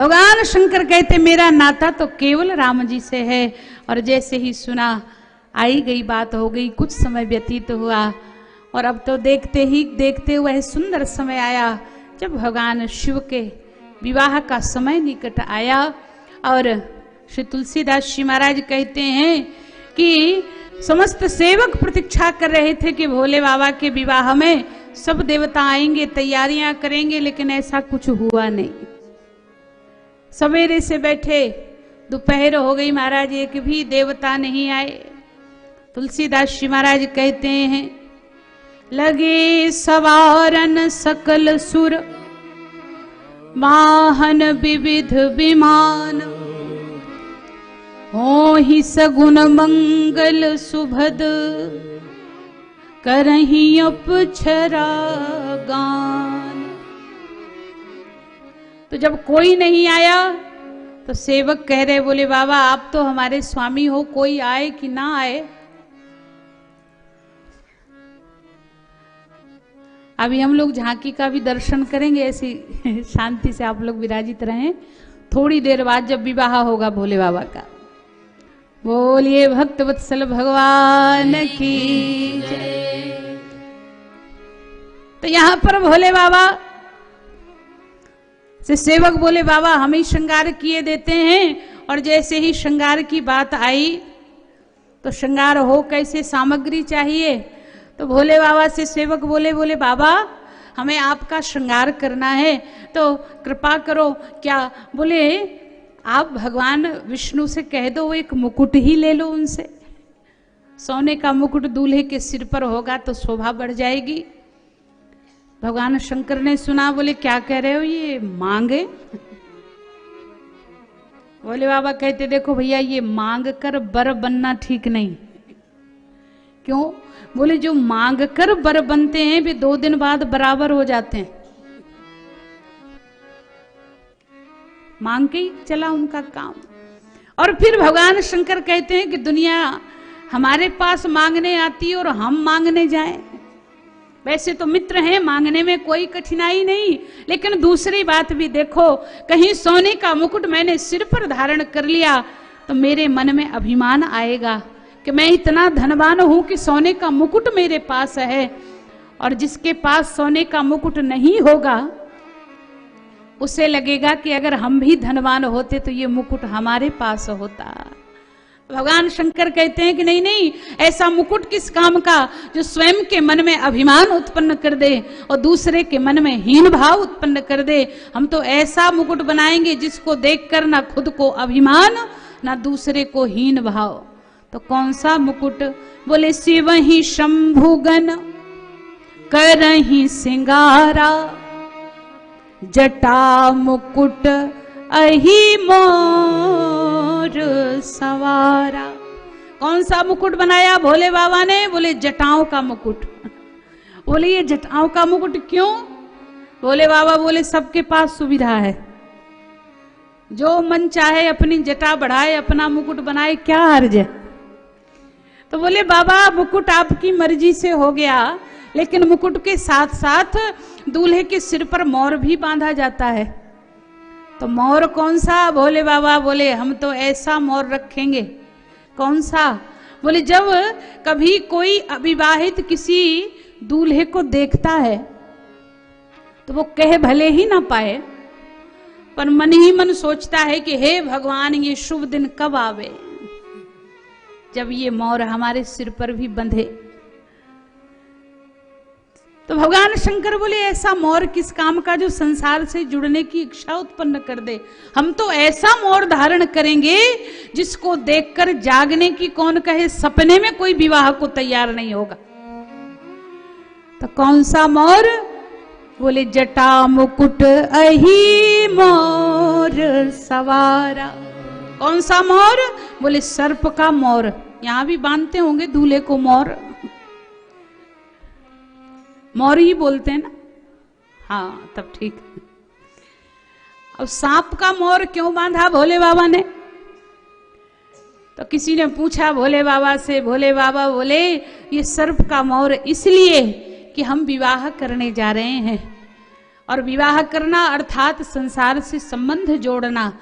भगवान शंकर कहते मेरा नाता तो केवल राम जी से है। और जैसे ही सुना आई गई बात हो गई, कुछ समय व्यतीत हुआ और अब तो देखते ही देखते वह सुंदर समय आया जब भगवान शिव के विवाह का समय निकट आया। और श्री तुलसीदास जी महाराज कहते हैं कि समस्त सेवक प्रतीक्षा कर रहे थे कि भोले बाबा के विवाह में सब देवता आएंगे, तैयारियां करेंगे, लेकिन ऐसा कुछ हुआ नहीं। सवेरे से बैठे, दोपहर हो गई, महाराज एक भी देवता नहीं आए। तुलसीदास जी महाराज कहते हैं लगे सवारन सकल सुर वाहन विविध विमान, हो ही सगुन मंगल सुभद करही अपछरा गान। तो जब कोई नहीं आया तो सेवक कह रहे, बोले बाबा आप तो हमारे स्वामी हो, कोई आए कि ना आए। अभी हम लोग झांकी का भी दर्शन करेंगे, ऐसी शांति से आप लोग विराजित रहें। थोड़ी देर बाद जब विवाह होगा भोले बाबा का। बोलिए भक्त वत्सल भगवान की जय। तो यहां पर भोले बाबा से सेवक बोले बाबा हम ही श्रृंगार किए देते हैं। और जैसे ही श्रृंगार की बात आई तो श्रृंगार हो कैसे, सामग्री चाहिए। तो भोले बाबा से सेवक बोले, बोले बाबा हमें आपका श्रृंगार करना है तो कृपा करो। क्या? बोले आप भगवान विष्णु से कह दो वो एक मुकुट ही ले लो उनसे। सोने का मुकुट दूल्हे के सिर पर होगा तो शोभा बढ़ जाएगी। भगवान शंकर ने सुना, बोले क्या कह रहे हो, ये मांगे? बोले बाबा कहते देखो भैया ये मांग कर बर बनना ठीक नहीं। क्यों? बोले जो मांग कर बर बनते हैं वे 2 दिन बाद बराबर हो जाते हैं। मांग के ही चला उनका काम। और फिर भगवान शंकर कहते हैं कि दुनिया हमारे पास मांगने आती और हम मांगने जाएं। वैसे तो मित्र हैं, मांगने में कोई कठिनाई नहीं, लेकिन दूसरी बात भी देखो, कहीं सोने का मुकुट मैंने सिर पर धारण कर लिया तो मेरे मन में अभिमान आएगा कि मैं इतना धनवान हूं कि सोने का मुकुट मेरे पास है। और जिसके पास सोने का मुकुट नहीं होगा उसे लगेगा कि अगर हम भी धनवान होते तो ये मुकुट हमारे पास होता। भगवान शंकर कहते हैं कि नहीं नहीं, ऐसा मुकुट किस काम का जो स्वयं के मन में अभिमान उत्पन्न कर दे और दूसरे के मन में हीन भाव उत्पन्न कर दे। हम तो ऐसा मुकुट बनाएंगे जिसको देखकर ना खुद को अभिमान ना दूसरे को हीन भाव। तो कौन सा मुकुट? बोले शिव ही शंभुगन करहि सिंगारा, जटा मुकुट अहि मोर सवारा। कौन सा मुकुट बनाया भोले बाबा ने? बोले जटाओं का मुकुट। बोले ये जटाओं का मुकुट क्यों? भोले बाबा बोले सबके पास सुविधा है, जो मन चाहे अपनी जटा बढ़ाए, अपना मुकुट बनाए, क्या हर्ज है। तो बोले बाबा मुकुट आपकी मर्जी से हो गया, लेकिन मुकुट के साथ साथ दूल्हे के सिर पर मोर भी बांधा जाता है। तो मोर कौन सा? भोले बाबा बोले हम तो ऐसा मोर रखेंगे। कौन सा? बोले जब कभी कोई अविवाहित किसी दूल्हे को देखता है तो वो कह भले ही ना पाए, पर मन ही मन सोचता है कि हे भगवान ये शुभ दिन कब आवे जब ये मोर हमारे सिर पर भी बंधे। तो भगवान शंकर बोले ऐसा मोर किस काम का जो संसार से जुड़ने की इच्छा उत्पन्न कर दे। हम तो ऐसा मोर धारण करेंगे जिसको देखकर जागने की कौन कहे, सपने में कोई विवाह को तैयार नहीं होगा। तो कौन सा मोर? बोले जटा मुकुट अहि मोर सवारा। कौन सा मोर? बोले सर्प का मोर। यहां भी बांधते होंगे दूल्हे को मोर, मोर ही बोलते हैं ना? हाँ तब ठीक। अब सांप का मोर क्यों बांधा भोले बाबा ने? तो किसी ने पूछा भोले बाबा से। भोले बाबा बोले ये सर्प का मोर इसलिए कि हम विवाह करने जा रहे हैं और विवाह करना अर्थात संसार से संबंध जोड़ना।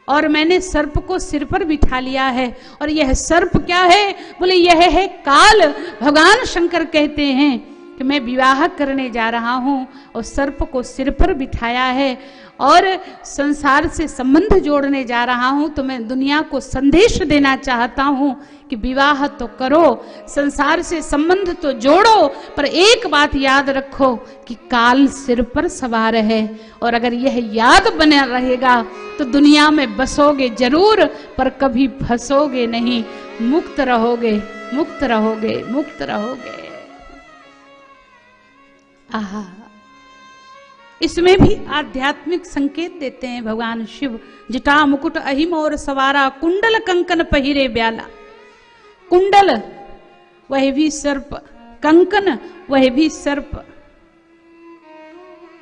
और मैंने सर्प को सिर पर बिठा लिया है। और यह सर्प क्या है? बोले यह है काल। भगवान शंकर कहते हैं कि मैं विवाह करने जा रहा हूं और सर्प को सिर पर बिठाया है और संसार से संबंध जोड़ने जा रहा हूं। तो मैं दुनिया को संदेश देना चाहता हूं कि विवाह तो करो, संसार से संबंध तो जोड़ो, पर एक बात याद रखो कि काल सिर पर सवार है। और अगर यह याद बना रहेगा तो दुनिया में बसोगे जरूर, पर कभी फंसोगे नहीं, मुक्त रहोगे, मुक्त रहोगे, मुक्त रहोगे। आहा, इसमें भी आध्यात्मिक संकेत देते हैं भगवान शिव। जटा मुकुट अहिम और सवारा, कुंडल कंकन पहिरे ब्याला। कुंडल वह भी सर्प, कंकन वह भी सर्प।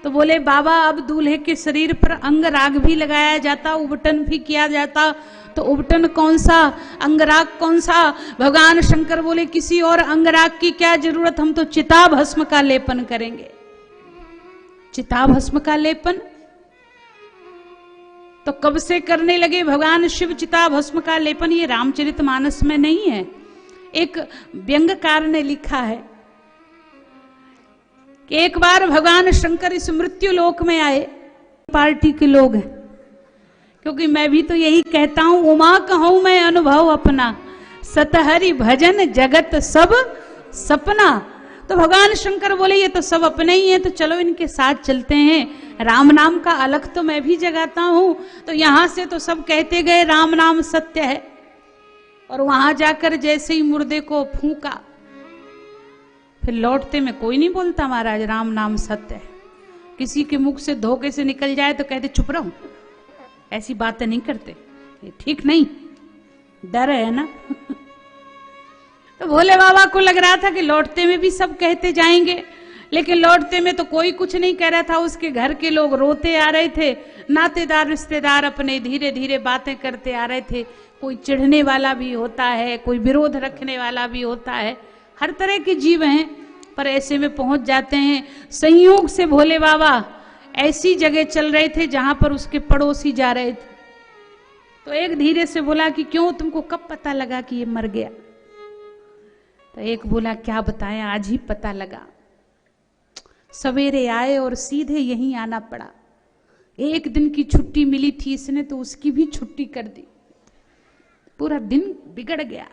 तो बोले बाबा अब दूल्हे के शरीर पर अंगराग भी लगाया जाता, उबटन भी किया जाता, तो उबटन कौन सा, अंगराग कौन सा? भगवान शंकर बोले किसी और अंगराग की क्या जरूरत, हम तो चिता भस्म का लेपन करेंगे। चिता भस्म का लेपन तो कब से करने लगे भगवान शिव चिता भस्म का लेपन? ये रामचरितमानस में नहीं है, एक व्यंग्यकार ने लिखा है कि एक बार भगवान शंकर इस मृत्यु लोक में आए। पार्टी के लोग हैं, क्योंकि मैं भी तो यही कहता हूं, उमा कहूं मैं अनुभव अपना, सतहरि भजन जगत सब सपना। तो भगवान शंकर बोले ये तो सब अपने ही हैं, तो चलो इनके साथ चलते हैं। राम नाम का अलग तो मैं भी जगाता हूं। तो यहां से तो सब कहते गए राम नाम सत्य है, और वहां जाकर जैसे ही मुर्दे को फूंका, फिर लौटते में कोई नहीं बोलता महाराज राम नाम सत्य है। किसी के मुख से धोखे से निकल जाए तो कहते चुप रहो, ऐसी बातें नहीं करते, ये ठीक नहीं, डर है ना। तो भोले बाबा को लग रहा था कि लौटते में भी सब कहते जाएंगे, लेकिन लौटते में तो कोई कुछ नहीं कह रहा था। उसके घर के लोग रोते आ रहे थे, नातेदार रिश्तेदार अपने धीरे धीरे बातें करते आ रहे थे। कोई चिढ़ने वाला भी होता है, कोई विरोध रखने वाला भी होता है, हर तरह के जीव हैं। पर ऐसे में पहुंच जाते हैं, संयोग से भोले बाबा ऐसी जगह चल रहे थे जहां पर उसके पड़ोसी जा रहे थे। तो एक धीरे से बोला कि क्यों, तुमको कब पता लगा कि ये मर गया? तो एक बोला क्या बताएं, आज ही पता लगा, सवेरे आए और सीधे यहीं आना पड़ा। एक दिन की छुट्टी मिली थी, इसने तो उसकी भी छुट्टी कर दी, पूरा दिन बिगड़ गया।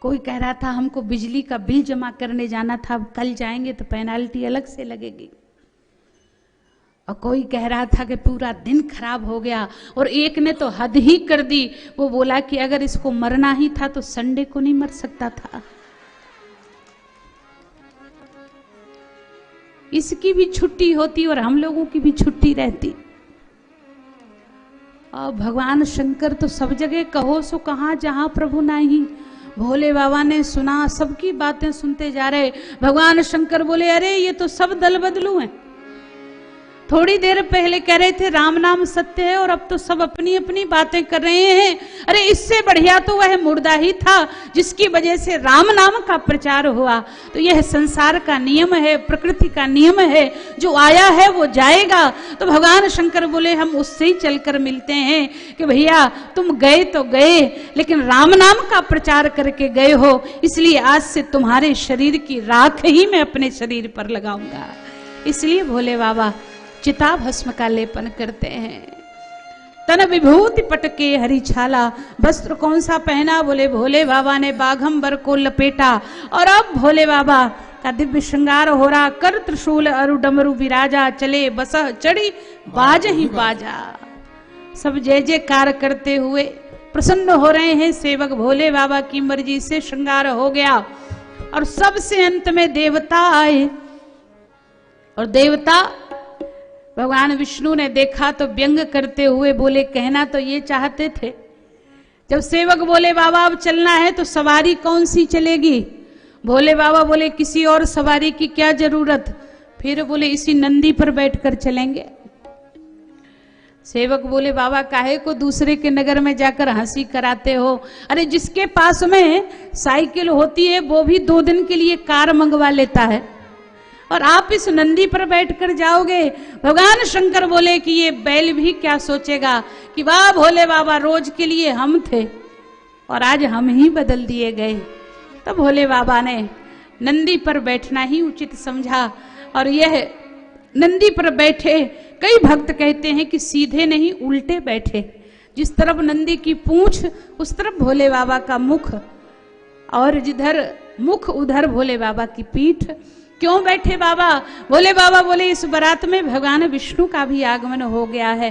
कोई कह रहा था हमको बिजली का बिल जमा करने जाना था, अब कल जाएंगे तो पेनाल्टी अलग से लगेगी। और कोई कह रहा था कि पूरा दिन खराब हो गया। और एक ने तो हद ही कर दी, वो बोला कि अगर इसको मरना ही था तो संडे को नहीं मर सकता था। इसकी भी छुट्टी होती और हम लोगों की भी छुट्टी रहती। और भगवान शंकर तो सब जगह कहो सो कहाँ, जहां प्रभु नहीं। भोले बाबा ने सुना, सबकी बातें सुनते जा रहे। भगवान शंकर बोले अरे ये तो सब दल बदलू हैं। थोड़ी देर पहले कह रहे थे राम नाम सत्य है, और अब तो सब अपनी अपनी बातें कर रहे हैं। अरे इससे बढ़िया तो वह मुर्दा ही था जिसकी वजह से राम नाम का प्रचार हुआ। तो यह संसार का नियम है, प्रकृति का नियम है, जो आया है वो जाएगा। तो भगवान शंकर बोले हम उससे ही चलकर मिलते हैं कि भैया तुम गए तो गए, लेकिन राम नाम का प्रचार करके गए हो, इसलिए आज से तुम्हारे शरीर की राख ही मैं अपने शरीर पर लगाऊंगा। इसलिए भोले बाबा चिता भस्म का लेपन करते हैं। तन विभूति पटके हरी छाला, वस्त्र कौन सा पहना? बोले भोले बाबा ने बाघंबर को लपेटा। और अब भोले बाबा का दिव्य श्रृंगार हो रहा, कर त्रिशूल अरु डमरू विराजा, चले बसह चढ़ी बाज ही बाजा। सब जय जयकार करते हुए प्रसन्न हो रहे हैं। सेवक भोले बाबा की मर्जी से श्रृंगार हो गया। और सबसे अंत में देवता आए, और देवता भगवान विष्णु ने देखा तो व्यंग करते हुए बोले कहना तो ये चाहते थे, जब सेवक बोले बाबा अब चलना है तो सवारी कौन सी चलेगी? भोले बाबा बोले किसी और सवारी की क्या जरूरत, फिर बोले इसी नंदी पर बैठकर चलेंगे। सेवक बोले बाबा काहे को दूसरे के नगर में जाकर हंसी कराते हो? अरे जिसके पास में साइकिल होती है वो भी 2 दिन के लिए कार मंगवा लेता है। और आप इस नंदी पर बैठकर जाओगे। भगवान शंकर बोले कि ये बैल भी क्या सोचेगा कि वाह भोले बाबा, रोज के लिए हम थे और आज हम ही बदल दिए गए। तो भोले बाबा ने नंदी पर बैठना ही उचित समझा और यह नंदी पर बैठे। कई भक्त कहते हैं कि सीधे नहीं उल्टे बैठे, जिस तरफ नंदी की पूंछ उस तरफ भोले बाबा का मुख, और जिधर मुख उधर भोले बाबा की पीठ। क्यों बैठे बाबा? भोले बाबा बोले इस बारात में भगवान विष्णु का भी आगमन हो गया है।